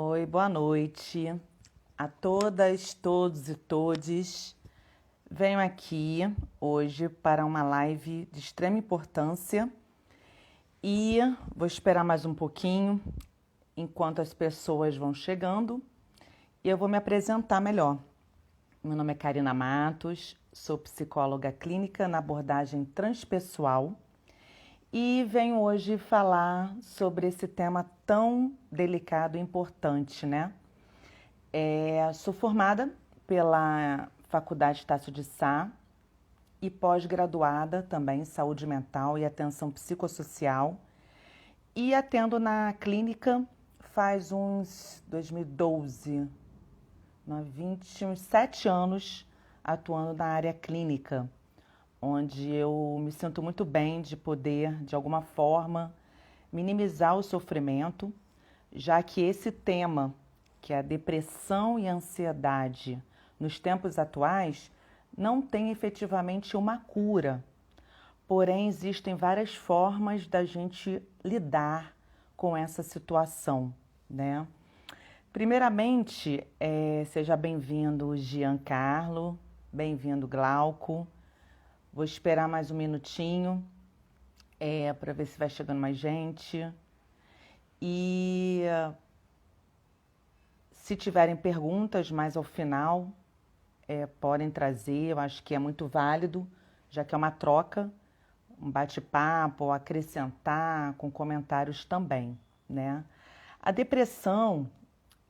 Oi, boa noite a todas, todos e todes. Venho aqui hoje para uma live de extrema importância e vou esperar mais um pouquinho enquanto as pessoas vão chegando e eu vou me apresentar melhor. Meu nome é Karina Matos, sou psicóloga clínica na abordagem transpessoal e venho hoje falar sobre esse tema tão delicado e importante, né? Sou formada pela Faculdade Estácio de Sá e pós-graduada também em Saúde Mental e Atenção Psicossocial e atendo na clínica faz uns 2012, uns 7 anos atuando na área clínica, onde eu me sinto muito bem de poder, de alguma forma, minimizar o sofrimento, já que esse tema, que é a depressão e a ansiedade, nos tempos atuais, não tem efetivamente uma cura. Porém, existem várias formas da gente lidar com essa situação, né? Primeiramente, seja bem-vindo Giancarlo, bem-vindo Glauco. Vou esperar mais um minutinho para ver se vai chegando mais gente. E se tiverem perguntas mais ao final, podem trazer. Eu acho que é muito válido, já que é uma troca, um bate-papo, acrescentar com comentários também, né? A depressão,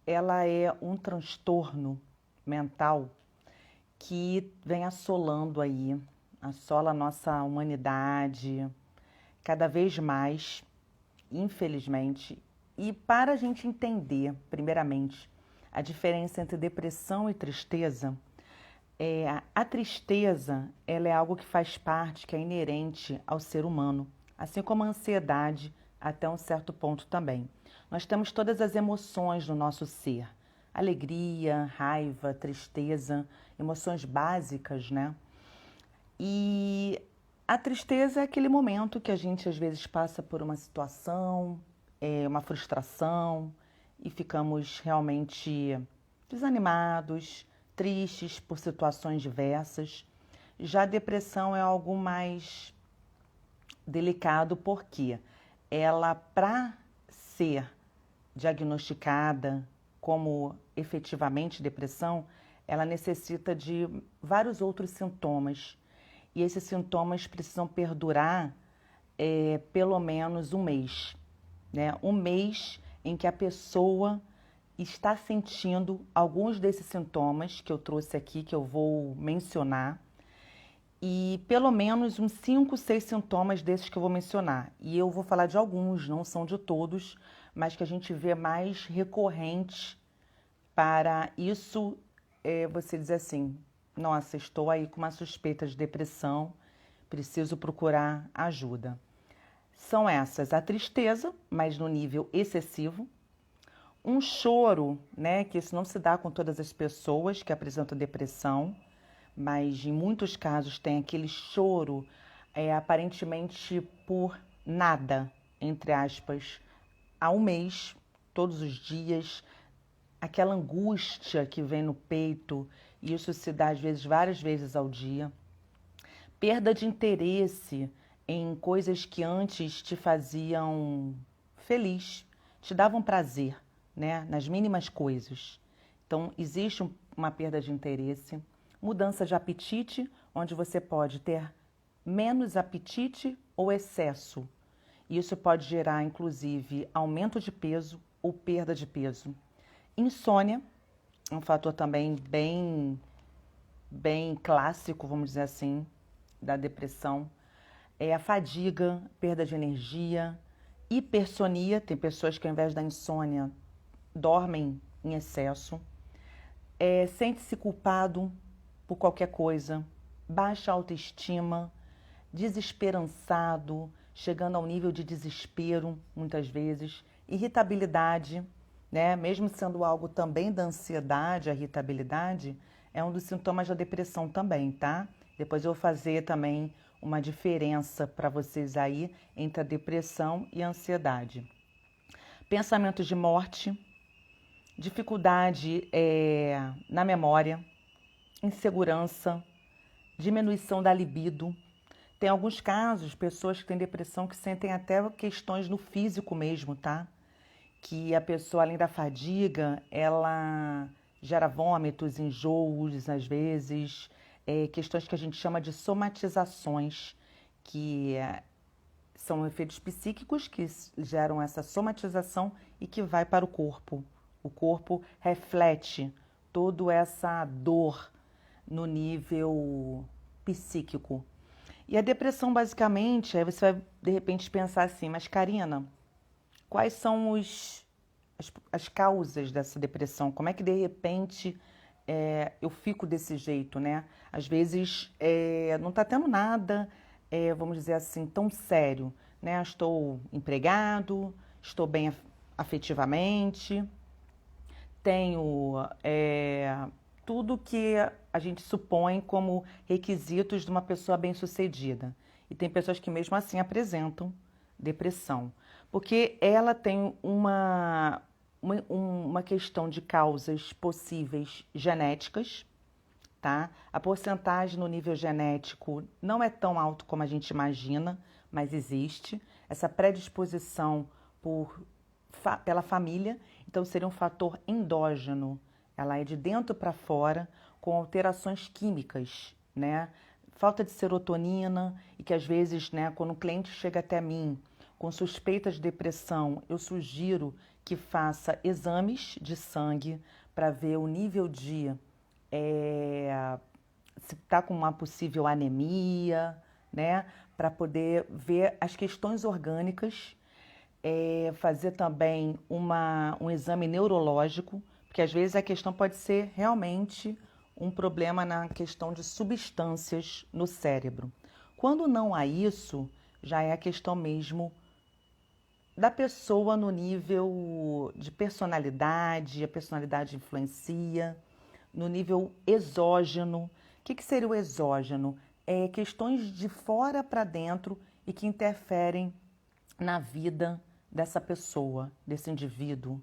ela é um transtorno mental que vem assolando aí, assola a nossa humanidade cada vez mais, infelizmente. E para a gente entender, primeiramente, a diferença entre depressão e tristeza, a tristeza ela é algo que faz parte, que é inerente ao ser humano, assim como a ansiedade até um certo ponto também. Nós temos todas as emoções no nosso ser, alegria, raiva, tristeza, emoções básicas, né? E a tristeza é aquele momento que a gente às vezes passa por uma situação, uma frustração e ficamos realmente desanimados, tristes por situações diversas. Já a depressão é algo mais delicado porque ela, para ser diagnosticada como efetivamente depressão, ela necessita de vários outros sintomas. E esses sintomas precisam perdurar pelo menos um mês, né? Um mês em que a pessoa está sentindo alguns desses sintomas que eu trouxe aqui, que eu vou mencionar, e pelo menos uns 5, 6 sintomas desses que eu vou mencionar. E eu vou falar de alguns, não são de todos, mas que a gente vê mais recorrentes para isso. Você dizer assim, nossa, estou aí com uma suspeita de depressão, preciso procurar ajuda. São essas: a tristeza, mas no nível excessivo, um choro, né, que isso não se dá com todas as pessoas que apresentam depressão, mas em muitos casos tem aquele choro aparentemente por nada, entre aspas, há um mês, todos os dias, aquela angústia que vem no peito, e isso se dá às vezes várias vezes ao dia. Perda de interesse em coisas que antes te faziam feliz, te davam prazer, né? Nas mínimas coisas. Então, existe uma perda de interesse, mudança de apetite, onde você pode ter menos apetite ou excesso. Isso pode gerar, inclusive, aumento de peso ou perda de peso. Insônia, um fator também bem clássico, vamos dizer assim, da depressão. A fadiga, perda de energia, hipersonia, tem pessoas que ao invés da insônia dormem em excesso, sente-se culpado por qualquer coisa, baixa autoestima, desesperançado, chegando ao nível de desespero, muitas vezes, irritabilidade, né? Mesmo sendo algo também da ansiedade, a irritabilidade é um dos sintomas da depressão também, tá? Depois eu vou fazer também uma diferença para vocês aí entre a depressão e a ansiedade. Pensamentos de morte, dificuldade na memória, insegurança, diminuição da libido. Tem alguns casos, pessoas que têm depressão que sentem até questões no físico mesmo, tá? Que a pessoa, além da fadiga, ela gera vômitos, enjoos, às vezes, questões que a gente chama de somatizações, que são efeitos psíquicos que geram essa somatização e que vai para o corpo. O corpo reflete toda essa dor no nível psíquico. E a depressão, basicamente, aí você vai, de repente, pensar assim, mas Karina, quais são as causas dessa depressão? Como é que, de repente, eu fico desse jeito, né? Às vezes, não está tendo nada, vamos dizer assim, tão sério, né? Estou empregado, estou bem afetivamente, tenho tudo que a gente supõe como requisitos de uma pessoa bem-sucedida. E tem pessoas que mesmo assim apresentam depressão, porque ela tem uma questão de causas possíveis genéticas, tá? A porcentagem no nível genético não é tão alto como a gente imagina, mas existe. Essa predisposição pela família, então seria um fator endógeno. Ela é de dentro para fora, com alterações químicas, né? Falta de serotonina e que às vezes, né, quando o cliente chega até mim com suspeitas de depressão, eu sugiro que faça exames de sangue para ver o nível de se está com uma possível anemia, né? Para poder ver as questões orgânicas, fazer também um exame neurológico, porque às vezes a questão pode ser realmente um problema na questão de substâncias no cérebro. Quando não há isso, já é a questão mesmo da pessoa no nível de personalidade, a personalidade influencia, no nível exógeno. O que seria o exógeno? Questões de fora para dentro e que interferem na vida dessa pessoa, desse indivíduo,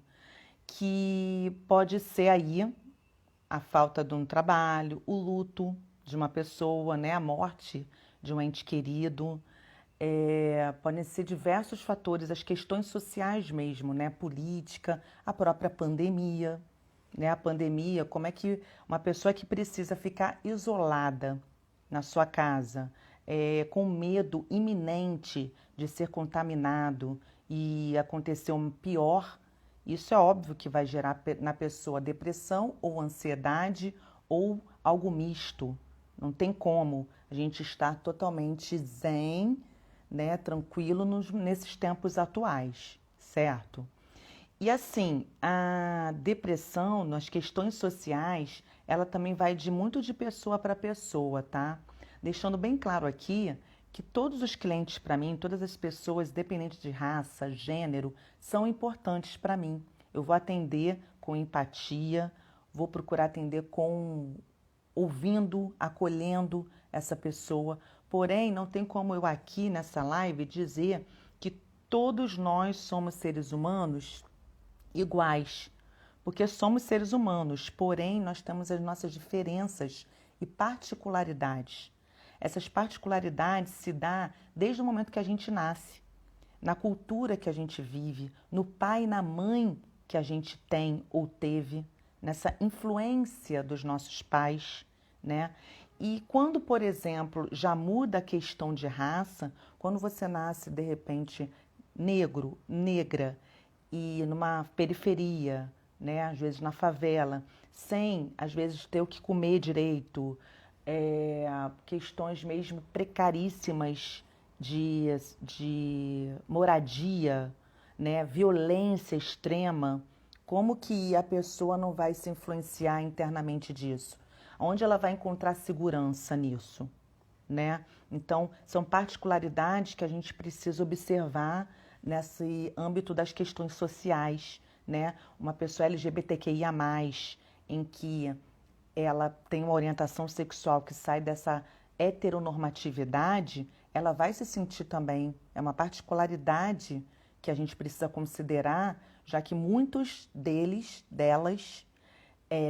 que pode ser aí a falta de um trabalho, o luto de uma pessoa, né? A morte de um ente querido. Podem ser diversos fatores, as questões sociais mesmo, né? Política, a própria pandemia, né? A pandemia, como é que uma pessoa que precisa ficar isolada na sua casa, com medo iminente de ser contaminado e acontecer um pior, isso é óbvio que vai gerar na pessoa depressão ou ansiedade ou algo misto. Não tem como a gente estar totalmente zen, né, tranquilo nesses tempos atuais, certo? E assim, a depressão, nas questões sociais, ela também vai de muito de pessoa para pessoa, tá? Deixando bem claro aqui que todos os clientes para mim, todas as pessoas, independente de raça, gênero, são importantes para mim. Eu vou atender com empatia, vou procurar atender com ouvindo, acolhendo essa pessoa. Porém, não tem como eu aqui nessa live dizer que todos nós somos seres humanos iguais, porque somos seres humanos, porém nós temos as nossas diferenças e particularidades. Essas particularidades se dão desde o momento que a gente nasce, na cultura que a gente vive, no pai e na mãe que a gente tem ou teve, nessa influência dos nossos pais, né? E quando, por exemplo, já muda a questão de raça, quando você nasce de repente negro, negra, e numa periferia, né, às vezes na favela, sem, às vezes, ter o que comer direito, questões mesmo precaríssimas de moradia, né, violência extrema, como que a pessoa não vai se influenciar internamente disso? Onde ela vai encontrar segurança nisso, né? Então, são particularidades que a gente precisa observar nesse âmbito das questões sociais, né? Uma pessoa LGBTQIA+, em que ela tem uma orientação sexual que sai dessa heteronormatividade, ela vai se sentir também, é uma particularidade que a gente precisa considerar, já que muitos delas,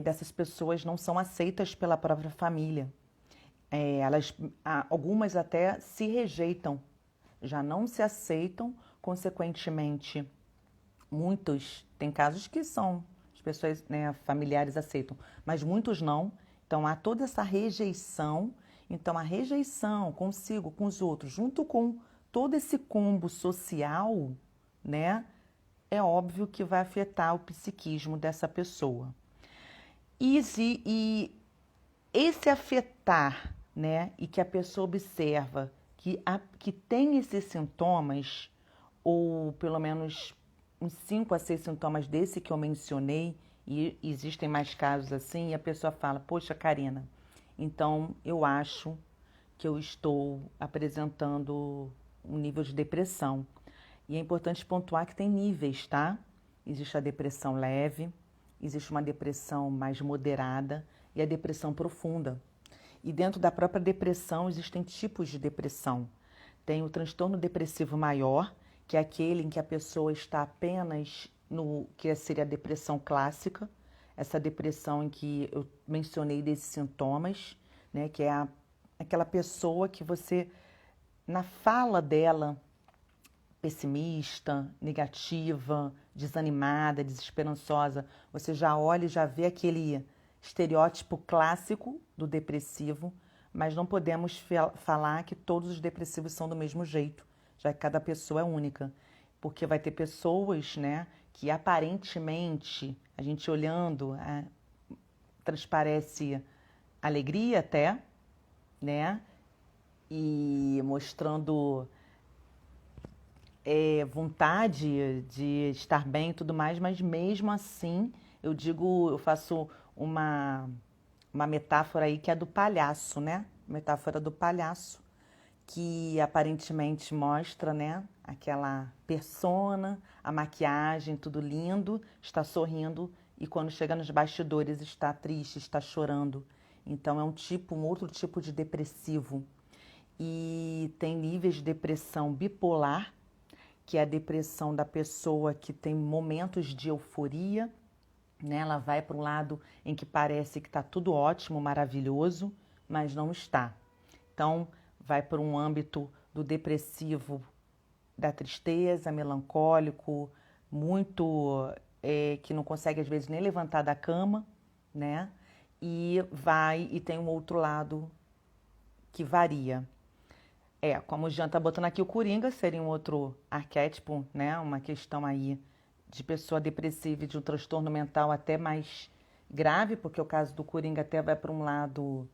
dessas pessoas não são aceitas pela própria família. Algumas até se rejeitam, já não se aceitam, consequentemente, muitos, tem casos que são, as pessoas, né, familiares aceitam, mas muitos não. Então há toda essa rejeição. Então a rejeição consigo, com os outros, junto com todo esse combo social, né, é óbvio que vai afetar o psiquismo dessa pessoa. E esse afetar, né, e que a pessoa observa que tem esses sintomas, ou pelo menos uns 5 a 6 sintomas desse que eu mencionei, e existem mais casos assim, e a pessoa fala, poxa, Karina, então eu acho que eu estou apresentando um nível de depressão. E é importante pontuar que tem níveis, tá? Existe a depressão leve, existe uma depressão mais moderada e a depressão profunda. E dentro da própria depressão existem tipos de depressão. Tem o transtorno depressivo maior, que é aquele em que a pessoa está apenas no que seria a depressão clássica, essa depressão em que eu mencionei desses sintomas, né, que é aquela pessoa que você, na fala dela, pessimista, negativa, desanimada, desesperançosa, você já olha e já vê aquele estereótipo clássico do depressivo, mas não podemos falar que todos os depressivos são do mesmo jeito, já que cada pessoa é única, porque vai ter pessoas, né, que aparentemente, a gente olhando, transparece alegria até, né, e mostrando vontade de estar bem e tudo mais, mas mesmo assim, eu faço uma metáfora aí que é do palhaço, né? Metáfora do palhaço, que aparentemente mostra, né, aquela persona, a maquiagem, tudo lindo, está sorrindo e quando chega nos bastidores está triste, está chorando. Então é um outro tipo de depressivo. E tem níveis de depressão bipolar, que é a depressão da pessoa que tem momentos de euforia, né? Ela vai para um lado em que parece que está tudo ótimo, maravilhoso, mas não está. Então, vai para um âmbito do depressivo, da tristeza, melancólico, muito que não consegue às vezes nem levantar da cama, né? E tem um outro lado que varia. Como o Jean está botando aqui, o Coringa seria um outro arquétipo, né? Uma questão aí de pessoa depressiva e de um transtorno mental até mais grave, porque o caso do Coringa até vai para um lado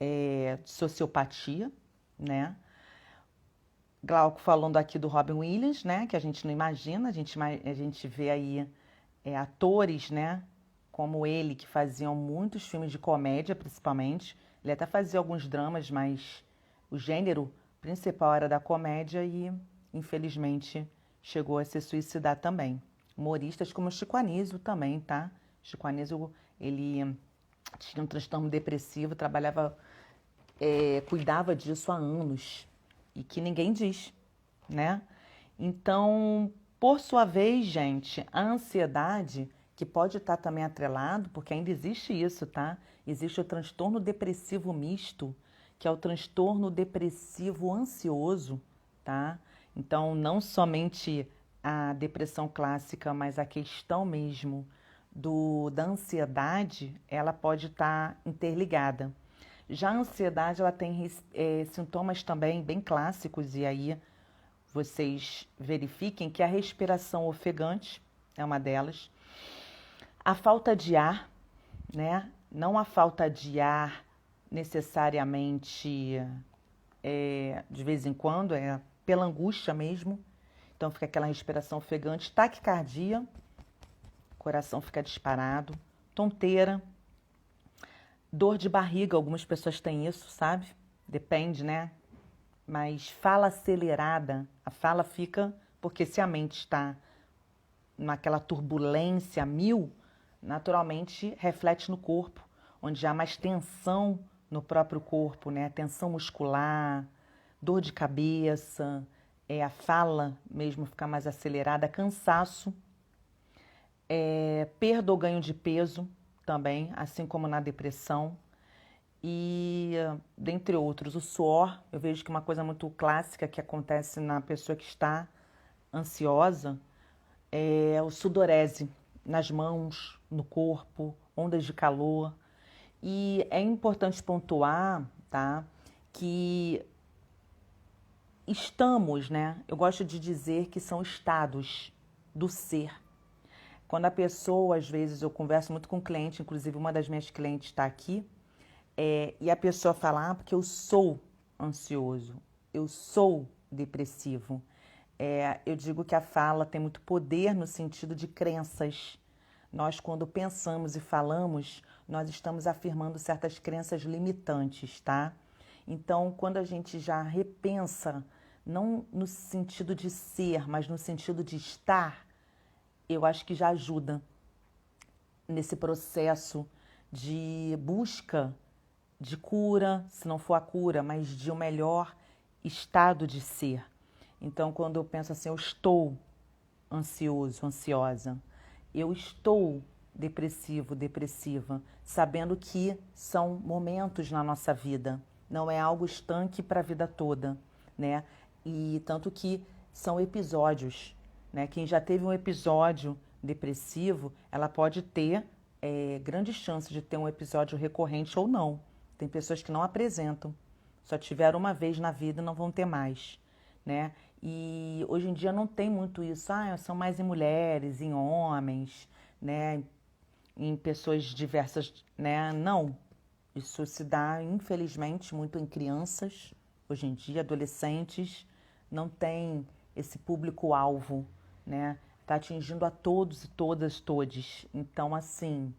de sociopatia, né? Glauco falando aqui do Robin Williams, né? Que a gente não imagina, a gente vê aí atores, né? Como ele, que faziam muitos filmes de comédia, principalmente. Ele até fazia alguns dramas, mas o gênero principal era da comédia e, infelizmente, chegou a se suicidar também. Humoristas como Chico Anísio também, tá? Chico Anísio, ele tinha um transtorno depressivo, cuidava disso há anos e que ninguém diz, né? Então, por sua vez, gente, a ansiedade, que pode estar também atrelado, porque ainda existe isso, tá? Existe o transtorno depressivo misto, que é o transtorno depressivo ansioso, tá? Então, não somente a depressão clássica, mas a questão mesmo da ansiedade, ela pode estar interligada. Já a ansiedade, ela tem sintomas também bem clássicos, e aí vocês verifiquem que a respiração ofegante é uma delas. A falta de ar, né? Não a falta de ar necessariamente de vez em quando, é pela angústia mesmo. Então fica aquela respiração ofegante, taquicardia, coração fica disparado, tonteira, dor de barriga, algumas pessoas têm isso, sabe? Depende, né? Mas fala acelerada, a fala fica, porque se a mente está naquela turbulência a mil, naturalmente reflete no corpo, onde há mais tensão no próprio corpo, né? Tensão muscular, dor de cabeça, a fala mesmo ficar mais acelerada, cansaço, perda ou ganho de peso também, assim como na depressão. E, dentre outros, o suor, eu vejo que uma coisa muito clássica que acontece na pessoa que está ansiosa é o sudorese nas mãos, no corpo, ondas de calor. E é importante pontuar, tá, que estamos, né? Eu gosto de dizer que são estados do ser. Quando a pessoa, às vezes, eu converso muito com cliente, inclusive uma das minhas clientes está aqui, e a pessoa fala, porque eu sou ansioso, eu sou depressivo. Eu digo que a fala tem muito poder no sentido de crenças. Nós, quando pensamos e falamos, nós estamos afirmando certas crenças limitantes, tá? Então, quando a gente já repensa, não no sentido de ser, mas no sentido de estar, eu acho que já ajuda nesse processo de busca de cura, se não for a cura, mas de um melhor estado de ser. Então, quando eu penso assim, eu estou ansioso, ansiosa, eu estou depressivo, depressiva, sabendo que são momentos na nossa vida, não é algo estanque para a vida toda, né? E tanto que são episódios, né? Quem já teve um episódio depressivo, ela pode ter grande chance de ter um episódio recorrente ou não. Tem pessoas que não apresentam, só tiveram uma vez na vida e não vão ter mais, né? E hoje em dia não tem muito isso, são mais em mulheres, em homens, né? Em pessoas diversas, né? Não, isso se dá, infelizmente, muito em crianças, hoje em dia, adolescentes, não tem esse público-alvo, né? Está atingindo a todos e todas, todes. Então, assim,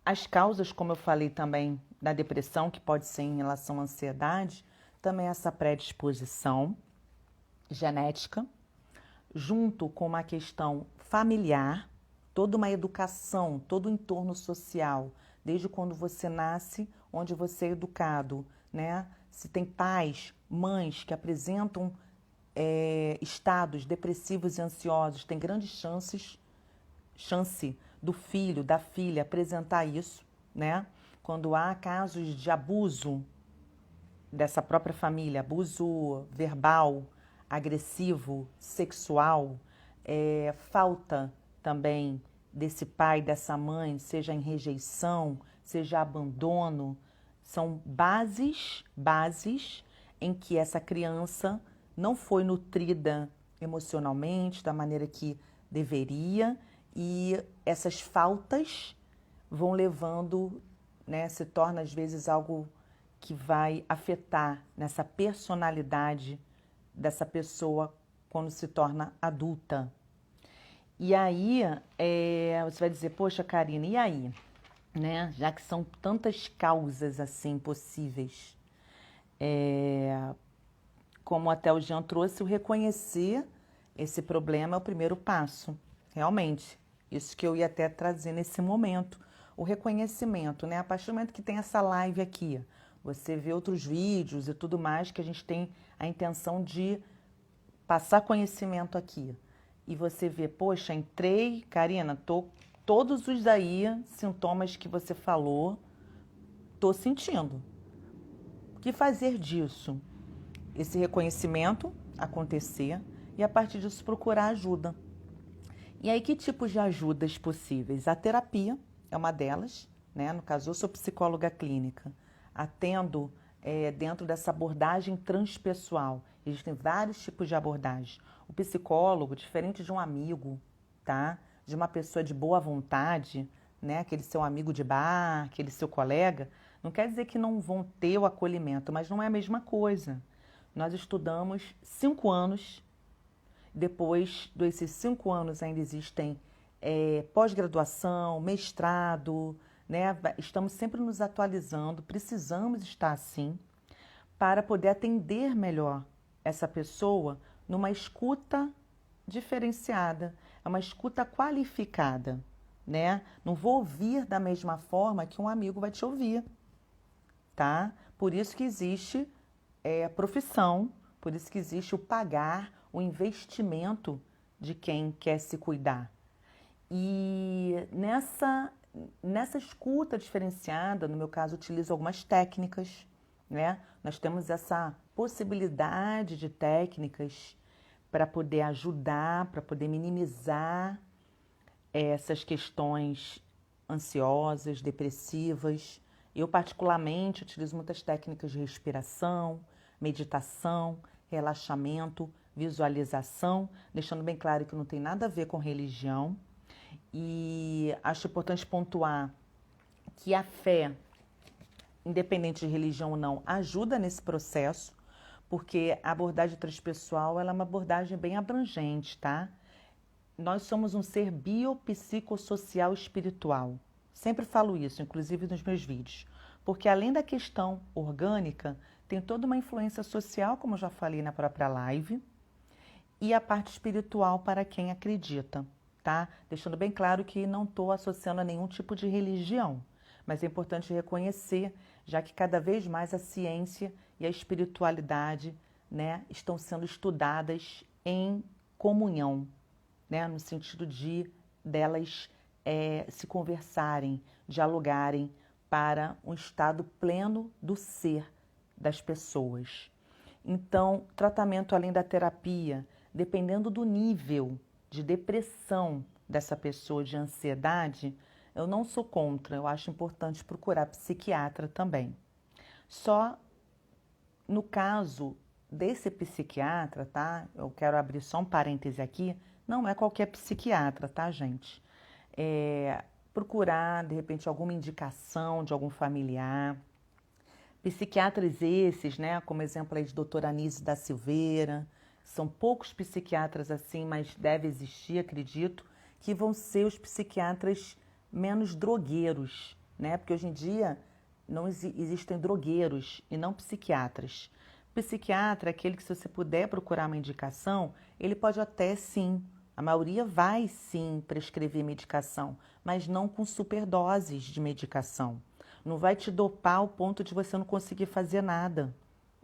as causas, como eu falei também, da depressão, que pode ser em relação à ansiedade, também essa predisposição genética, junto com uma questão familiar, toda uma educação, todo o entorno social, desde quando você nasce, onde você é educado, né? Se tem pais, mães que apresentam estados depressivos e ansiosos, tem grandes chance do filho, da filha apresentar isso, né? Quando há casos de abuso dessa própria família, abuso verbal, agressivo, sexual, falta também desse pai, dessa mãe, seja em rejeição, seja abandono, são bases em que essa criança não foi nutrida emocionalmente da maneira que deveria e essas faltas vão levando, né, se torna às vezes algo que vai afetar nessa personalidade dessa pessoa quando se torna adulta. E aí, você vai dizer, poxa, Karina, e aí? Né? Já que são tantas causas assim possíveis, como até o Jean trouxe, o reconhecer esse problema é o primeiro passo, realmente. Isso que eu ia até trazer nesse momento. O reconhecimento, né? A partir do momento que tem essa live aqui, você vê outros vídeos e tudo mais que a gente tem a intenção de passar conhecimento aqui. E você vê, poxa, entrei, Karina, todos os aí sintomas que você falou, tô sentindo. O que fazer disso? Esse reconhecimento acontecer e a partir disso procurar ajuda. E aí que tipos de ajudas possíveis? A terapia é uma delas, né? No caso, eu sou psicóloga clínica, atendo dentro dessa abordagem transpessoal. Existem vários tipos de abordagem. O psicólogo, diferente de um amigo, tá? De uma pessoa de boa vontade, né? Aquele seu amigo de bar, aquele seu colega, não quer dizer que não vão ter o acolhimento, mas não é a mesma coisa. Nós estudamos 5 anos, depois desses 5 anos ainda existem pós-graduação, mestrado, né? Estamos sempre nos atualizando, precisamos estar assim para poder atender melhor essa pessoa numa escuta diferenciada, é uma escuta qualificada, né? Não vou ouvir da mesma forma que um amigo vai te ouvir, tá? Por isso que existe profissão Por isso que existe o pagar, o investimento de quem quer se cuidar. E nessa escuta diferenciada, no meu caso, utilizo algumas técnicas, né? Nós temos essa possibilidade de técnicas para poder ajudar, para poder minimizar essas questões ansiosas, depressivas. Eu, particularmente, utilizo muitas técnicas de respiração, meditação, relaxamento, visualização, deixando bem claro que não tem nada a ver com religião. E acho importante pontuar que a fé, independente de religião ou não, ajuda nesse processo, porque a abordagem transpessoal ela é uma abordagem bem abrangente, tá? Nós somos um ser biopsicossocial espiritual. Sempre falo isso, inclusive nos meus vídeos. Porque além da questão orgânica, tem toda uma influência social, como eu já falei na própria live, e a parte espiritual para quem acredita, tá? Deixando bem claro que não estou associando a nenhum tipo de religião, mas é importante reconhecer, já que cada vez mais a ciência e a espiritualidade, né, estão sendo estudadas em comunhão, né, no sentido de delas se conversarem, dialogarem para um estado pleno do ser das pessoas. Então, tratamento além da terapia, dependendo do nível de depressão dessa pessoa, de ansiedade, eu não sou contra, eu acho importante procurar psiquiatra também. Só no caso desse psiquiatra, tá? Eu quero abrir só um parêntese aqui, não é qualquer psiquiatra, tá, gente? Procurar, de repente, alguma indicação de algum familiar. Psiquiatras esses, né, como exemplo aí de doutora Anísio da Silveira, são poucos psiquiatras assim, mas deve existir, acredito, que vão ser os psiquiatras menos drogueiros, né? Porque hoje em dia não existem drogueiros e não psiquiatras. Psiquiatra é aquele que, se você puder procurar uma indicação, ele pode até sim, a maioria vai sim prescrever medicação, mas não com superdoses de medicação. Não vai te dopar ao ponto de você não conseguir fazer nada,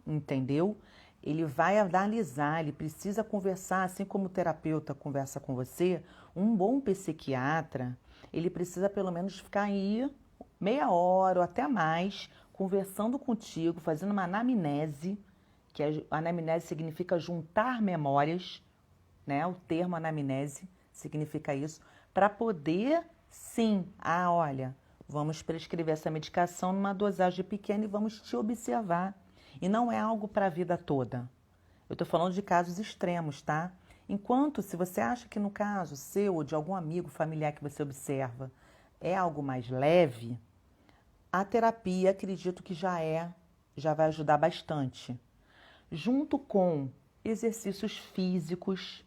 entendeu? Ele vai analisar, ele precisa conversar, assim como o terapeuta conversa com você, um bom psiquiatra, ele precisa pelo menos ficar aí meia hora ou até mais, conversando contigo, fazendo uma anamnese, que a anamnese significa juntar memórias, né? O termo anamnese significa isso, para poder, sim, olha, vamos prescrever essa medicação numa dosagem pequena e vamos te observar. E não é algo para a vida toda. Eu estou falando de casos extremos, tá? Enquanto, se você acha que no caso seu ou de algum amigo familiar que você observa é algo mais leve, a terapia, acredito que já vai ajudar bastante. Junto com exercícios físicos,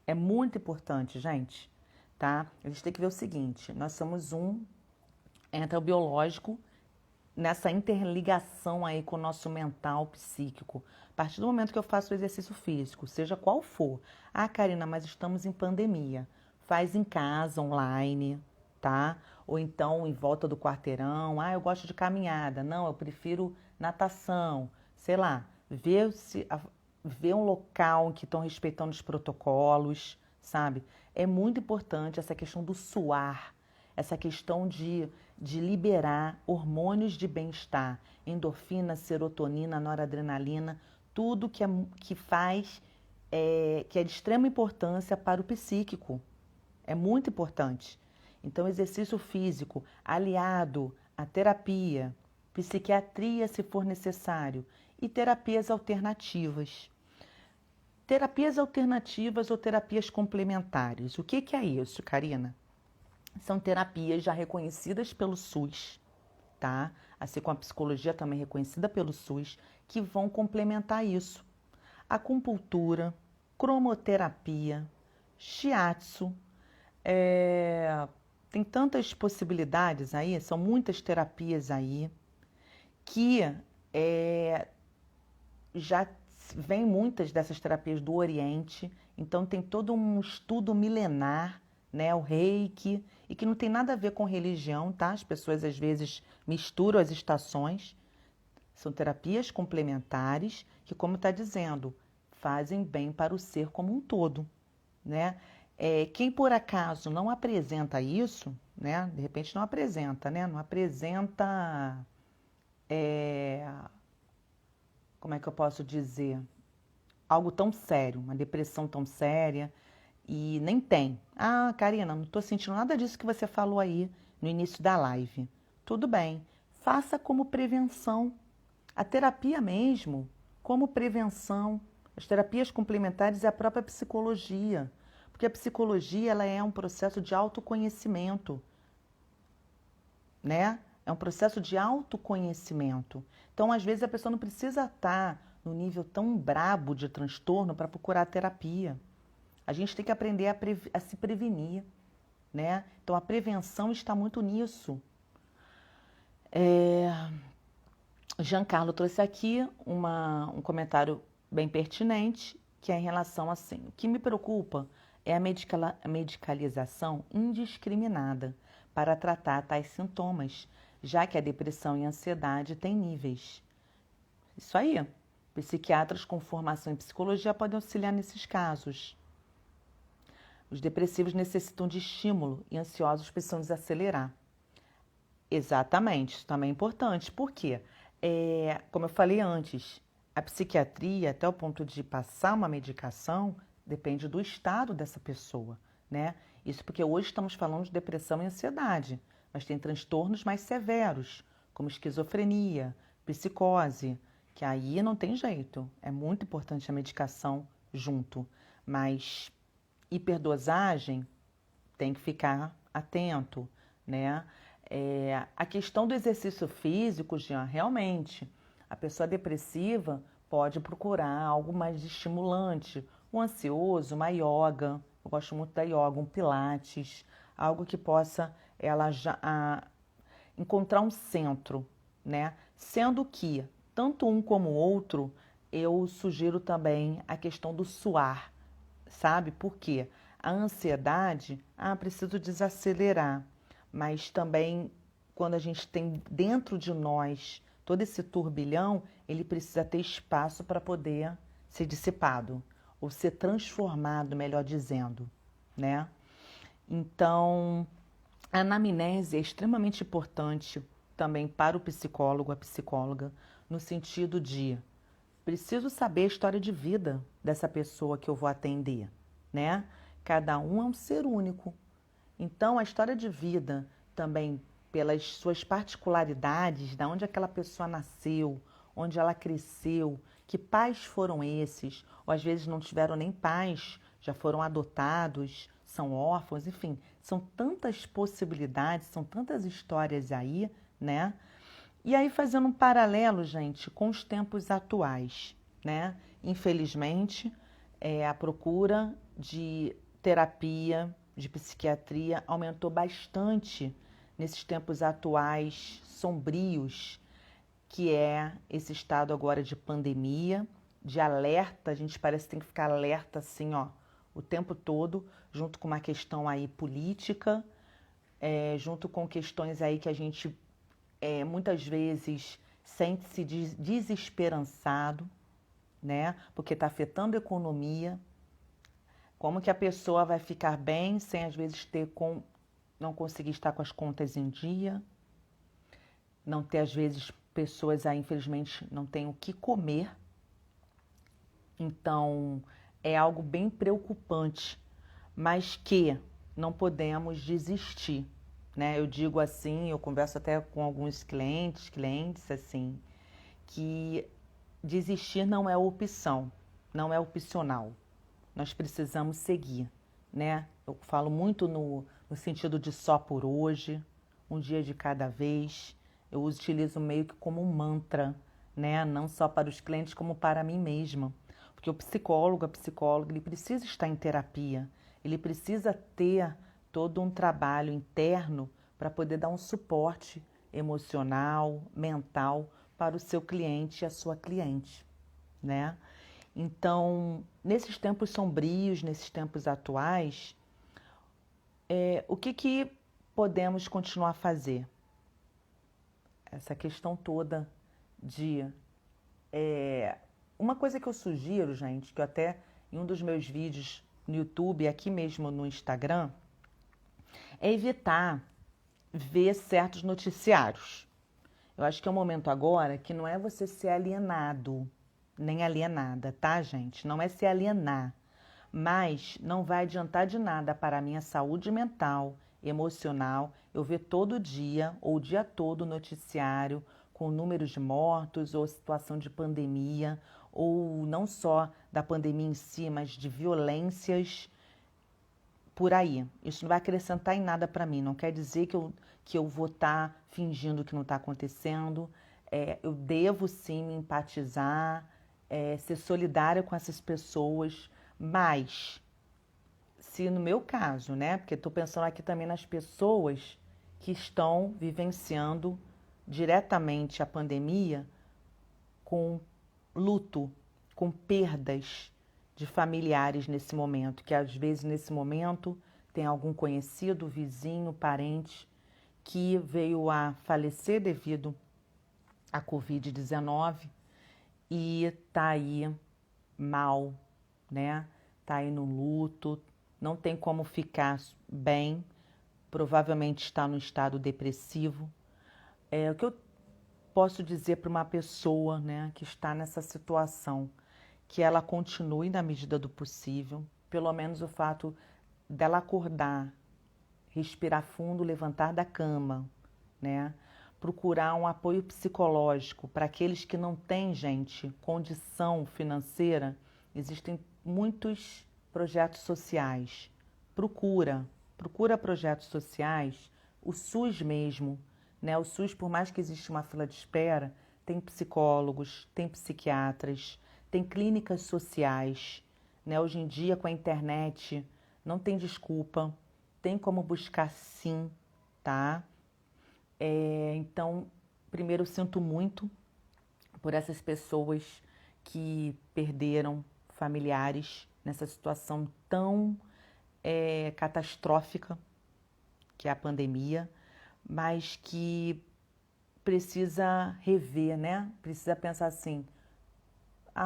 é muito importante, gente, tá? A gente tem que ver o seguinte, nós somos um ente biológico nessa interligação aí com o nosso mental, psíquico. A partir do momento que eu faço o exercício físico, seja qual for. Karina, mas estamos em pandemia. Faz em casa, online, tá? Ou então em volta do quarteirão. Eu gosto de caminhada. Não, eu prefiro natação. Sei lá, ver um local que estão respeitando os protocolos, sabe? É muito importante essa questão do suar, essa questão de liberar hormônios de bem-estar, endorfina, serotonina, noradrenalina, tudo que faz, que é de extrema importância para o psíquico. É muito importante. Então, exercício físico aliado à terapia, psiquiatria se for necessário, e terapias alternativas. Terapias alternativas ou terapias complementares. O que é isso, Karina? São terapias já reconhecidas pelo SUS, tá? Assim como a psicologia também reconhecida pelo SUS, que vão complementar isso. Acupuntura, cromoterapia, shiatsu, tem tantas possibilidades aí, são muitas terapias aí, que já vem muitas dessas terapias do Oriente, então tem todo um estudo milenar, né, o Reiki, e que não tem nada a ver com religião, tá? As pessoas às vezes misturam as estações. São terapias complementares que, como está dizendo, fazem bem para o ser como um todo, né? Quem por acaso não apresenta isso, né? De repente não apresenta, né? Não apresenta, é, como é que eu posso dizer? Algo tão sério, uma depressão tão séria e nem tem. Ah, Karina, não estou sentindo nada disso que você falou aí no início da live. Tudo bem, faça como prevenção. A terapia mesmo, como prevenção. As terapias complementares e a própria psicologia. Porque a psicologia ela é um processo de autoconhecimento, né? É um processo de autoconhecimento. Então, às vezes, a pessoa não precisa estar no nível tão brabo de transtorno para procurar terapia. A gente tem que aprender a se prevenir, né? Então, a prevenção está muito nisso. Giancarlo trouxe aqui um comentário bem pertinente, que é em relação assim, o que me preocupa é a medicalização indiscriminada para tratar tais sintomas, já que a depressão e a ansiedade têm níveis. Isso aí, psiquiatras com formação em psicologia podem auxiliar nesses casos. Os depressivos necessitam de estímulo e ansiosos precisam desacelerar. Exatamente, isso também é importante. Por quê? Como eu falei antes, a psiquiatria, até o ponto de passar uma medicação, depende do estado dessa pessoa, né? Isso porque hoje estamos falando de depressão e ansiedade, mas tem transtornos mais severos, como esquizofrenia, psicose, que aí não tem jeito. É muito importante a medicação junto, mas hiperdosagem tem que ficar atento, né? A questão do exercício físico, Jean, realmente, a pessoa depressiva pode procurar algo mais estimulante, um ansioso, uma yoga, eu gosto muito da yoga, um pilates, algo que possa ela já encontrar um centro, né? Sendo que, tanto um como o outro, eu sugiro também a questão do suar, sabe? Por quê? A ansiedade, preciso desacelerar, mas também quando a gente tem dentro de nós todo esse turbilhão, ele precisa ter espaço para poder ser dissipado ou ser transformado, melhor dizendo, né? Então, a anamnese é extremamente importante também para o psicólogo, a psicóloga, no sentido de preciso saber a história de vida dessa pessoa que eu vou atender, né? Cada um é um ser único. Então, a história de vida também, pelas suas particularidades, da onde aquela pessoa nasceu, onde ela cresceu, que pais foram esses, ou às vezes não tiveram nem pais, já foram adotados, são órfãos, enfim, são tantas possibilidades, são tantas histórias aí, né? E aí, fazendo um paralelo, gente, com os tempos atuais, né? Infelizmente, a procura de terapia, de psiquiatria aumentou bastante nesses tempos atuais sombrios, que é esse estado agora de pandemia, de alerta. A gente parece que tem que ficar alerta assim, ó, o tempo todo, junto com uma questão aí política, junto com questões aí que a gente muitas vezes sente-se desesperançado, né? Porque está afetando a economia. Como que a pessoa vai ficar bem sem às vezes não conseguir estar com as contas em dia, não ter às vezes pessoas aí infelizmente não têm o que comer. Então é algo bem preocupante, mas que não podemos desistir, né? Eu digo assim, eu converso até com alguns clientes assim, que desistir não é opção, não é opcional. Nós precisamos seguir, né? Eu falo muito no sentido de só por hoje, um dia de cada vez. Eu utilizo meio que como um mantra, né? Não só para os clientes, como para mim mesma. Porque o psicólogo, a psicóloga, ele precisa estar em terapia, ele precisa ter todo um trabalho interno para poder dar um suporte emocional, mental para o seu cliente e a sua cliente, né? Então, nesses tempos sombrios, nesses tempos atuais, o que podemos continuar a fazer? Essa questão toda de Uma coisa que eu sugiro, gente, que eu até em um dos meus vídeos no YouTube, aqui mesmo no Instagram, é evitar ver certos noticiários. Eu acho que é um momento agora que não é você ser alienado, nem alienada, tá, gente? Não é se alienar, mas não vai adiantar de nada para a minha saúde mental, emocional, eu ver todo dia ou o dia todo noticiário com números de mortos ou situação de pandemia, ou não só da pandemia em si, mas de violências por aí. Isso não vai acrescentar em nada para mim. Não quer dizer que eu vou estar fingindo que não está acontecendo. Eu devo sim me empatizar, ser solidária com essas pessoas, mas se no meu caso, né? Porque estou pensando aqui também nas pessoas que estão vivenciando diretamente a pandemia com luto, com perdas de familiares nesse momento, que às vezes nesse momento tem algum conhecido, vizinho, parente que veio a falecer devido à Covid-19 e está aí mal, né? Está aí no luto, não tem como ficar bem, provavelmente está no estado depressivo. O que eu posso dizer para uma pessoa, né, que está nessa situação, que ela continue na medida do possível, pelo menos o fato dela acordar, respirar fundo, levantar da cama, né? Procurar um apoio psicológico para aqueles que não têm, gente, condição financeira. Existem muitos projetos sociais. Procura projetos sociais, o SUS mesmo, né? O SUS, por mais que exista uma fila de espera, tem psicólogos, tem psiquiatras, tem clínicas sociais, né? Hoje em dia, com a internet, não tem desculpa, tem como buscar sim, tá? Então, primeiro, eu sinto muito por essas pessoas que perderam familiares nessa situação tão catastrófica que é a pandemia, mas que precisa rever, né? Precisa pensar assim,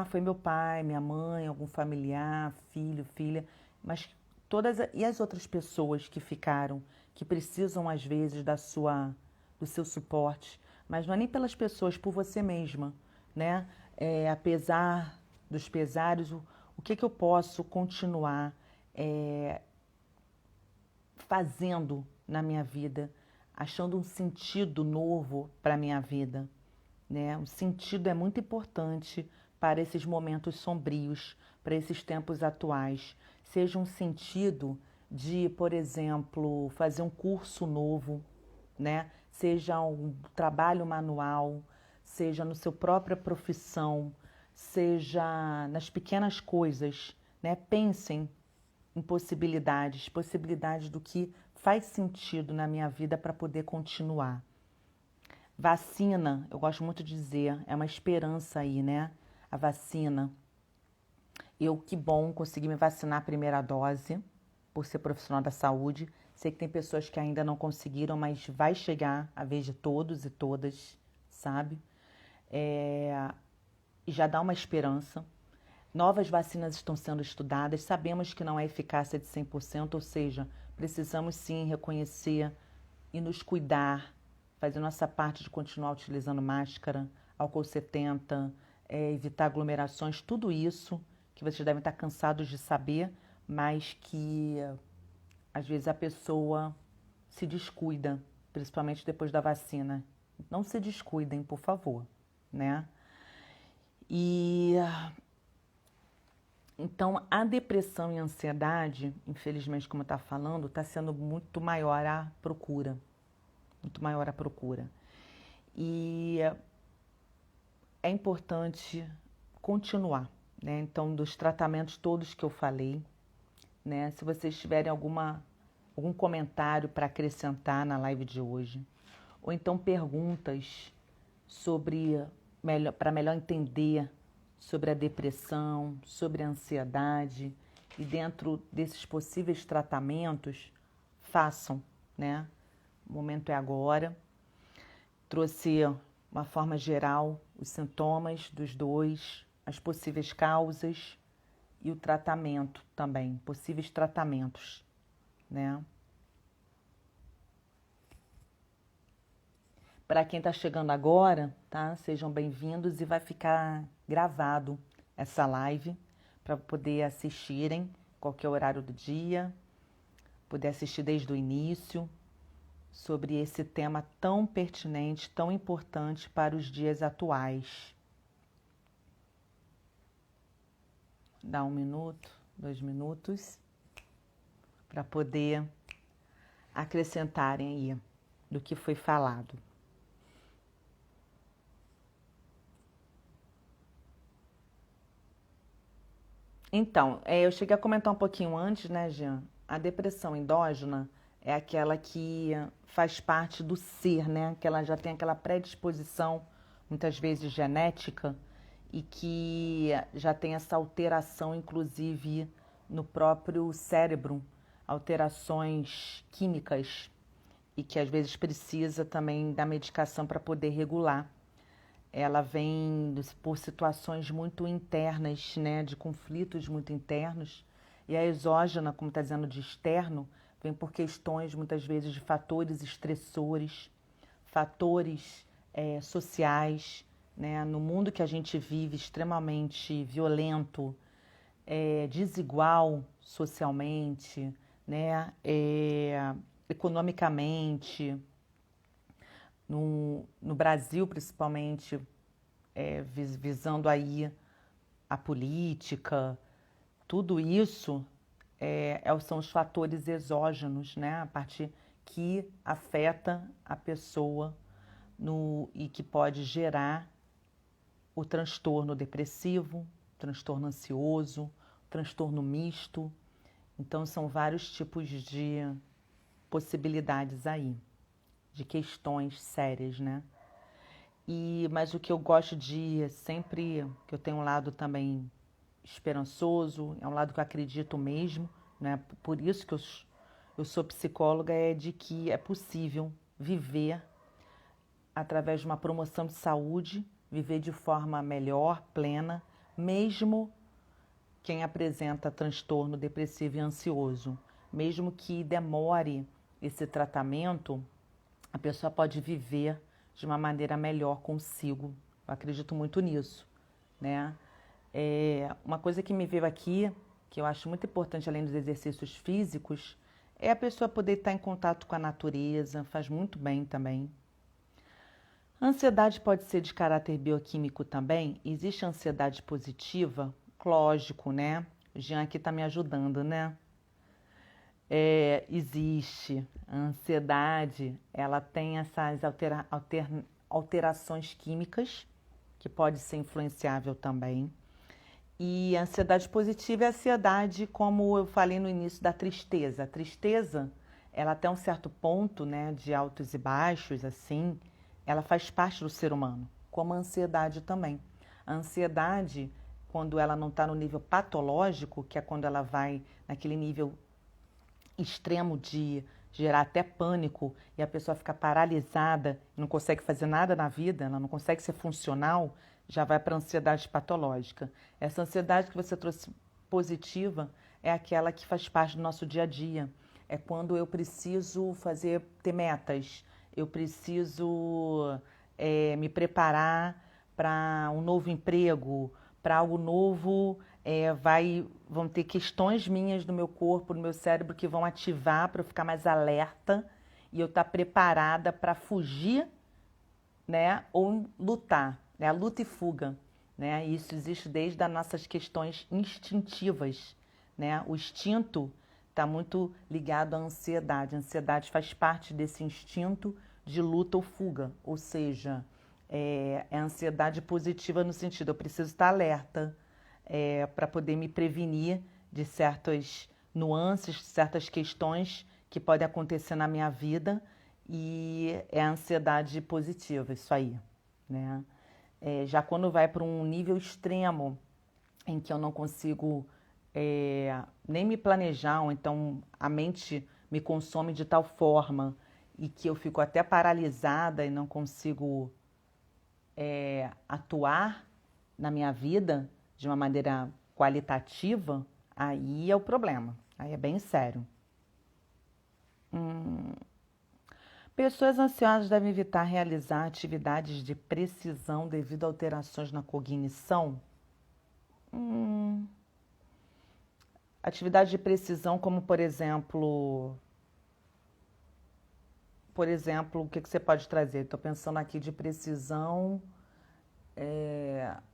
foi meu pai, minha mãe, algum familiar, filho, filha, mas e as outras pessoas que ficaram, que precisam às vezes do seu suporte, mas não é nem pelas pessoas, por você mesma, né? Apesar dos pesares, o que eu posso continuar fazendo na minha vida, achando um sentido novo para a minha vida, né? O sentido é muito importante para esses momentos sombrios, para esses tempos atuais. Seja um sentido de, por exemplo, fazer um curso novo, né? Seja um trabalho manual, seja no seu própria profissão, seja nas pequenas coisas, né? Pensem em possibilidades do que faz sentido na minha vida para poder continuar. Vacina, eu gosto muito de dizer, é uma esperança aí, né? A vacina. Que bom, consegui me vacinar a primeira dose, por ser profissional da saúde. Sei que tem pessoas que ainda não conseguiram, mas vai chegar a vez de todos e todas, sabe? E já dá uma esperança. Novas vacinas estão sendo estudadas, sabemos que não há eficácia de 100%, ou seja, precisamos sim reconhecer e nos cuidar, fazer nossa parte de continuar utilizando máscara, álcool 70, evitar aglomerações, tudo isso que vocês devem estar cansados de saber, mas que às vezes a pessoa se descuida, principalmente depois da vacina. Não se descuidem, por favor, né? E então, a depressão e a ansiedade, infelizmente, como eu estava falando, está sendo muito maior a procura. Muito maior a procura. E é importante continuar, né? Então, dos tratamentos todos que eu falei, né? Se vocês tiverem algum comentário para acrescentar na live de hoje, ou então perguntas para melhor entender sobre a depressão, sobre a ansiedade e dentro desses possíveis tratamentos, façam, né? O momento é agora. Trouxe uma forma geral os sintomas dos dois, as possíveis causas e o tratamento também, possíveis tratamentos, né? Para quem está chegando agora, tá? Sejam bem-vindos e vai ficar gravado essa live para poder assistirem qualquer horário do dia, poder assistir desde o início sobre esse tema tão pertinente, tão importante para os dias atuais. Dá 1 minuto, 2 minutos para poder acrescentarem aí do que foi falado. Então, eu cheguei a comentar um pouquinho antes, né, Jean? A depressão endógena é aquela que faz parte do ser, né? Que ela já tem aquela predisposição, muitas vezes genética, e que já tem essa alteração, inclusive, no próprio cérebro, alterações químicas, e que às vezes precisa também da medicação para poder regular. Ela vem por situações muito internas, né, de conflitos muito internos, e a exógena, como está dizendo, de externo, vem por questões, muitas vezes, de fatores estressores, fatores sociais, né, no mundo que a gente vive extremamente violento, desigual socialmente, né, economicamente, no Brasil, principalmente, visando aí a política, tudo isso são os fatores exógenos, né? A parte que afeta a pessoa e que pode gerar o transtorno depressivo, transtorno ansioso, transtorno misto. Então, são vários tipos de possibilidades aí, de questões sérias, né? Mas o que eu gosto de sempre, que eu tenho um lado também esperançoso, é um lado que eu acredito mesmo, né? Por isso que eu sou psicóloga, é de que é possível viver através de uma promoção de saúde, viver de forma melhor, plena, mesmo quem apresenta transtorno depressivo e ansioso. Mesmo que demore esse tratamento, a pessoa pode viver de uma maneira melhor consigo. Eu acredito muito nisso, né? Uma coisa que me veio aqui, que eu acho muito importante, além dos exercícios físicos, é a pessoa poder estar em contato com a natureza, faz muito bem também. A ansiedade pode ser de caráter bioquímico também. Existe a ansiedade positiva? Lógico, né? O Jean aqui está me ajudando, né? Existe. A ansiedade, ela tem essas alterações químicas, que pode ser influenciável também. E a ansiedade positiva é a ansiedade, como eu falei no início, da tristeza. A tristeza, ela até um certo ponto, né, de altos e baixos, assim, ela faz parte do ser humano, como a ansiedade também. A ansiedade, quando ela não está no nível patológico, que é quando ela vai naquele nível extremo de gerar até pânico e a pessoa fica paralisada, não consegue fazer nada na vida, ela não consegue ser funcional, já vai para a ansiedade patológica. Essa ansiedade que você trouxe positiva é aquela que faz parte do nosso dia a dia. É quando eu preciso ter metas, eu preciso me preparar para um novo emprego, para algo novo. Vão ter questões minhas no meu corpo, no meu cérebro, que vão ativar para eu ficar mais alerta e eu estar preparada para fugir, né, ou lutar, né, a luta e fuga, né? Isso existe desde as nossas questões instintivas, né? O instinto está muito ligado à ansiedade. A ansiedade faz parte desse instinto de luta ou fuga, ou seja, é a ansiedade positiva no sentido, eu preciso estar alerta, para poder me prevenir de certas nuances, certas questões que podem acontecer na minha vida, e é a ansiedade positiva, isso aí, né? Já quando vai para um nível extremo, em que eu não consigo nem me planejar, ou então a mente me consome de tal forma e que eu fico até paralisada e não consigo atuar na minha vida, de uma maneira qualitativa, aí é o problema. Aí é bem sério. Pessoas ansiosas devem evitar realizar atividades de precisão devido a alterações na cognição. Atividade de precisão, como por exemplo, o que você pode trazer? Estou pensando aqui de precisão,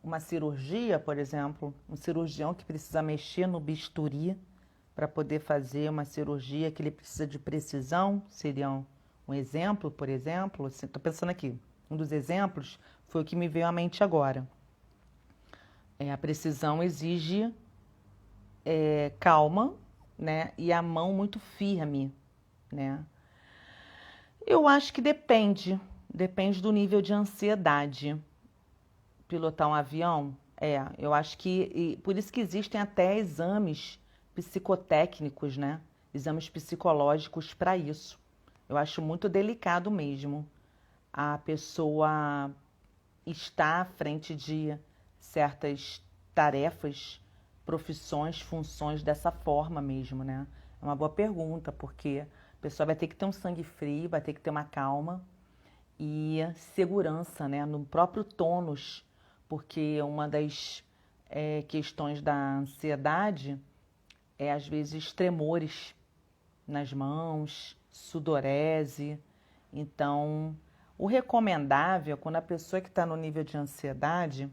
uma cirurgia, por exemplo, um cirurgião que precisa mexer no bisturi para poder fazer uma cirurgia que ele precisa de precisão, seria um exemplo, por exemplo. Estou pensando aqui, um dos exemplos foi o que me veio à mente agora. A precisão exige calma, né? E a mão muito firme, né? Eu acho que depende do nível de ansiedade. Pilotar um avião, eu acho que, e por isso que existem até exames psicotécnicos, né? Exames psicológicos para isso. Eu acho muito delicado mesmo a pessoa estar à frente de certas tarefas, profissões, funções dessa forma mesmo, né? É uma boa pergunta, porque a pessoa vai ter que ter um sangue frio, vai ter que ter uma calma e segurança, né? No próprio tônus, porque uma das questões da ansiedade é, às vezes, tremores nas mãos, sudorese. Então, o recomendável é quando a pessoa que está no nível de ansiedade,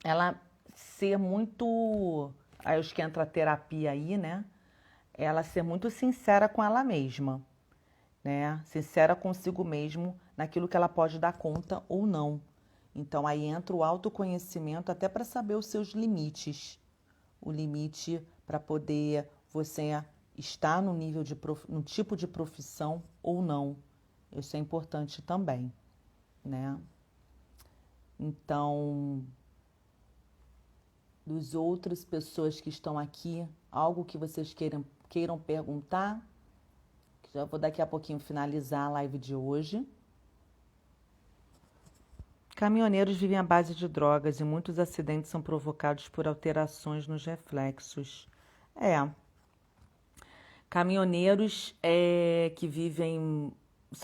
ela ser muito, aí acho que entra a terapia aí, né? Ela ser muito sincera com ela mesma, né? Sincera consigo mesmo naquilo que ela pode dar conta ou não. Então aí entra o autoconhecimento até para saber os seus limites. O limite para poder você estar no nível no tipo de profissão ou não. Isso é importante também, né? Então, dos outras pessoas que estão aqui, algo que vocês queiram perguntar? Já vou daqui a pouquinho finalizar a live de hoje. Caminhoneiros vivem à base de drogas e muitos acidentes são provocados por alterações nos reflexos. Caminhoneiros que vivem,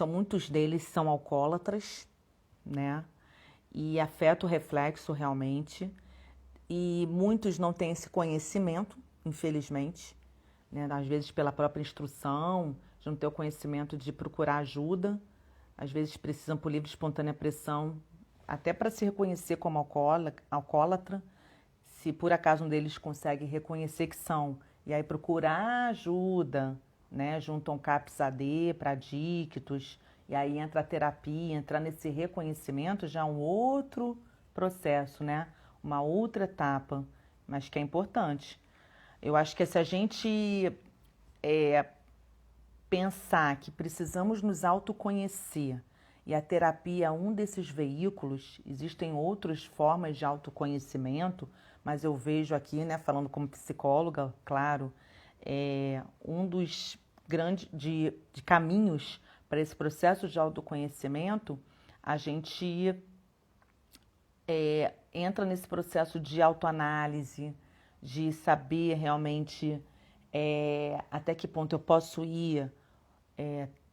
muitos deles são alcoólatras, né? E afeta o reflexo realmente. E muitos não têm esse conhecimento, infelizmente, né? Às vezes pela própria instrução, de não ter o conhecimento de procurar ajuda. Às vezes precisam por livre e espontânea pressão, até para se reconhecer como alcoólatra. Se por acaso um deles consegue reconhecer que são, e aí procurar ajuda, né? Junto a um CAPS-AD para adictos, e aí entra a terapia, entrar nesse reconhecimento já é um outro processo, né? Uma outra etapa, mas que é importante. Eu acho que se a gente pensar que precisamos nos autoconhecer e a terapia é um desses veículos, existem outras formas de autoconhecimento, mas eu vejo aqui, né, falando como psicóloga, claro, um dos grandes de caminhos para esse processo de autoconhecimento, a gente entra nesse processo de autoanálise, de saber realmente até que ponto eu posso ir.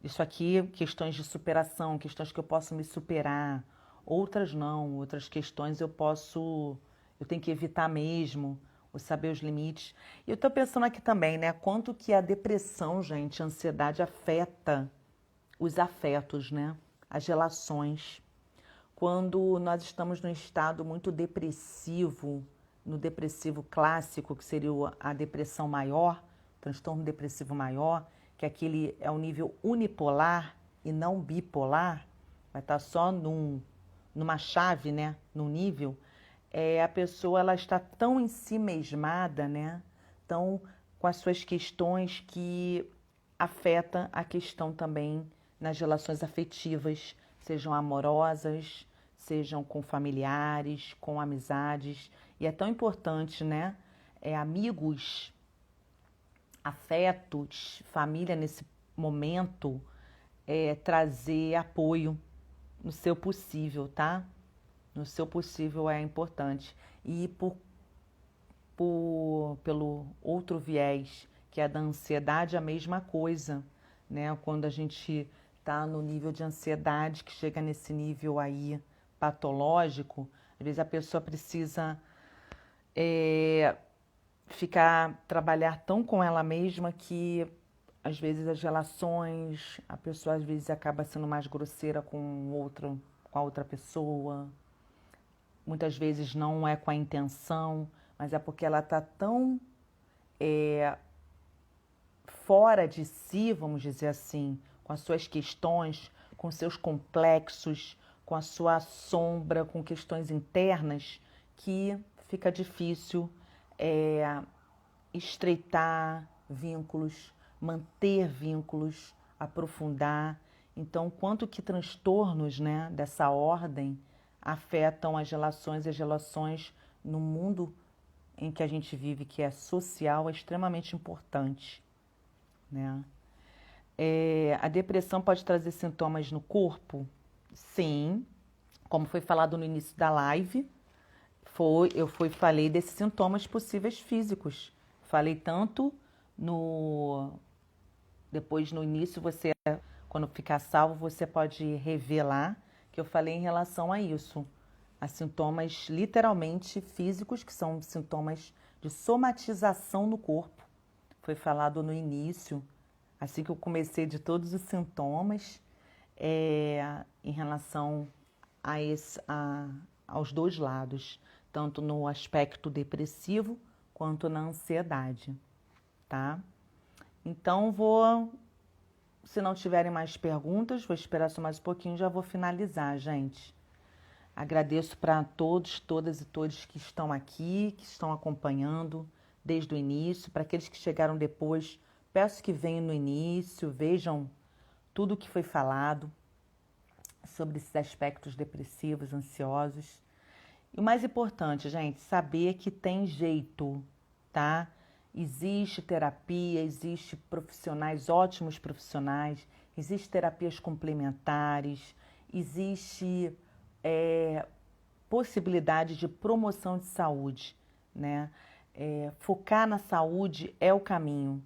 Isso aqui, questões de superação, questões que eu posso me superar, outras não, outras questões eu tenho que evitar mesmo, ou saber os limites. E eu estou pensando aqui também, né, quanto que a depressão, gente, a ansiedade afeta os afetos, né, as relações. Quando nós estamos num estado muito depressivo, no depressivo clássico, que seria a depressão maior, transtorno depressivo maior, que aquele é um nível unipolar e não bipolar, vai estar só numa chave, né, num nível, a pessoa ela está tão em si mesmada, né, tão com as suas questões que afeta a questão também nas relações afetivas, sejam amorosas, sejam com familiares, com amizades. E é tão importante, né, amigos, afetos, família nesse momento, trazer apoio no seu possível, tá? No seu possível é importante. E por pelo outro viés, que é da ansiedade, a mesma coisa, né? Quando a gente está no nível de ansiedade, que chega nesse nível aí patológico, às vezes a pessoa precisa trabalhar tão com ela mesma que às vezes as relações, a pessoa às vezes acaba sendo mais grosseira com a outra pessoa. Muitas vezes não é com a intenção, mas é porque ela está tão fora de si, vamos dizer assim, com as suas questões, com seus complexos, com a sua sombra, com questões internas, que fica difícil estreitar vínculos, manter vínculos, aprofundar. Então, quanto que transtornos, né, dessa ordem afetam as relações e as relações no mundo em que a gente vive, que é social, é extremamente importante, né? A depressão pode trazer sintomas no corpo? Sim, como foi falado no início da live, falei desses sintomas possíveis físicos. Falei tanto depois no início, quando ficar salvo, você pode rever lá, que eu falei em relação a isso. A sintomas literalmente físicos, que são sintomas de somatização no corpo. Foi falado no início, assim que eu comecei, de todos os sintomas em relação aos dois lados, tanto no aspecto depressivo quanto na ansiedade, tá? Então, se não tiverem mais perguntas, vou esperar só mais um pouquinho, já vou finalizar, gente. Agradeço para todos, todas e todos que estão aqui, que estão acompanhando desde o início. Para aqueles que chegaram depois, peço que venham no início, vejam tudo o que foi falado sobre esses aspectos depressivos, ansiosos. E o mais importante, gente, saber que tem jeito, tá? Existe terapia, existe profissionais, ótimos profissionais, existe terapias complementares, existe possibilidade de promoção de saúde, né? Focar na saúde é o caminho.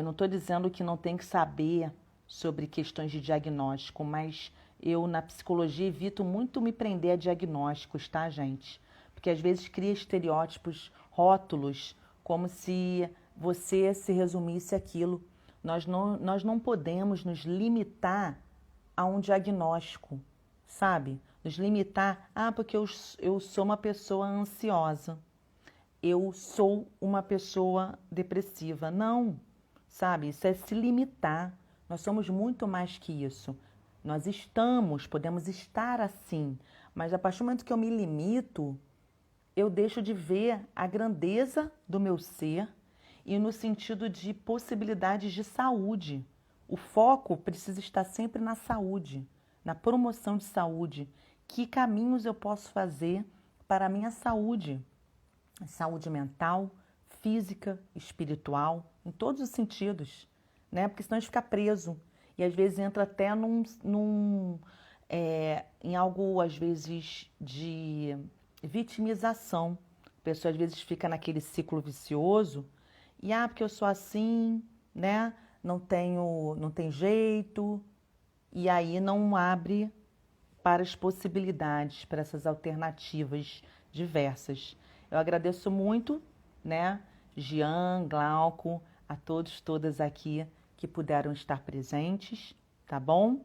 Não estou dizendo que não tem que saber sobre questões de diagnóstico, mas eu, na psicologia, evito muito me prender a diagnósticos, tá, gente? Porque às vezes cria estereótipos, rótulos, como se você se resumisse aquilo. Nós não podemos nos limitar a um diagnóstico, sabe? Nos limitar, porque eu sou uma pessoa ansiosa, eu sou uma pessoa depressiva. Não, sabe? Isso é se limitar. Nós somos muito mais que isso. Nós podemos estar assim, mas a partir do momento que eu me limito, eu deixo de ver a grandeza do meu ser e no sentido de possibilidades de saúde. O foco precisa estar sempre na saúde, na promoção de saúde. Que caminhos eu posso fazer para a minha saúde? Saúde mental, física, espiritual, em todos os sentidos, né? Porque senão a gente fica preso e às vezes entra até em algo, às vezes, de vitimização. A pessoa às vezes fica naquele ciclo vicioso e porque eu sou assim, né? Não tem jeito, e aí não abre para as possibilidades, para essas alternativas diversas. Eu agradeço muito, né, Jean, Glauco, a todos, todas aqui que puderam estar presentes, tá bom?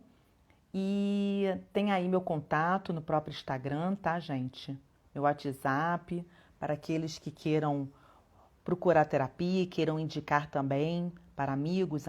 E tem aí meu contato no próprio Instagram, tá, gente? Meu WhatsApp, para aqueles que queiram procurar terapia, queiram indicar também para amigos,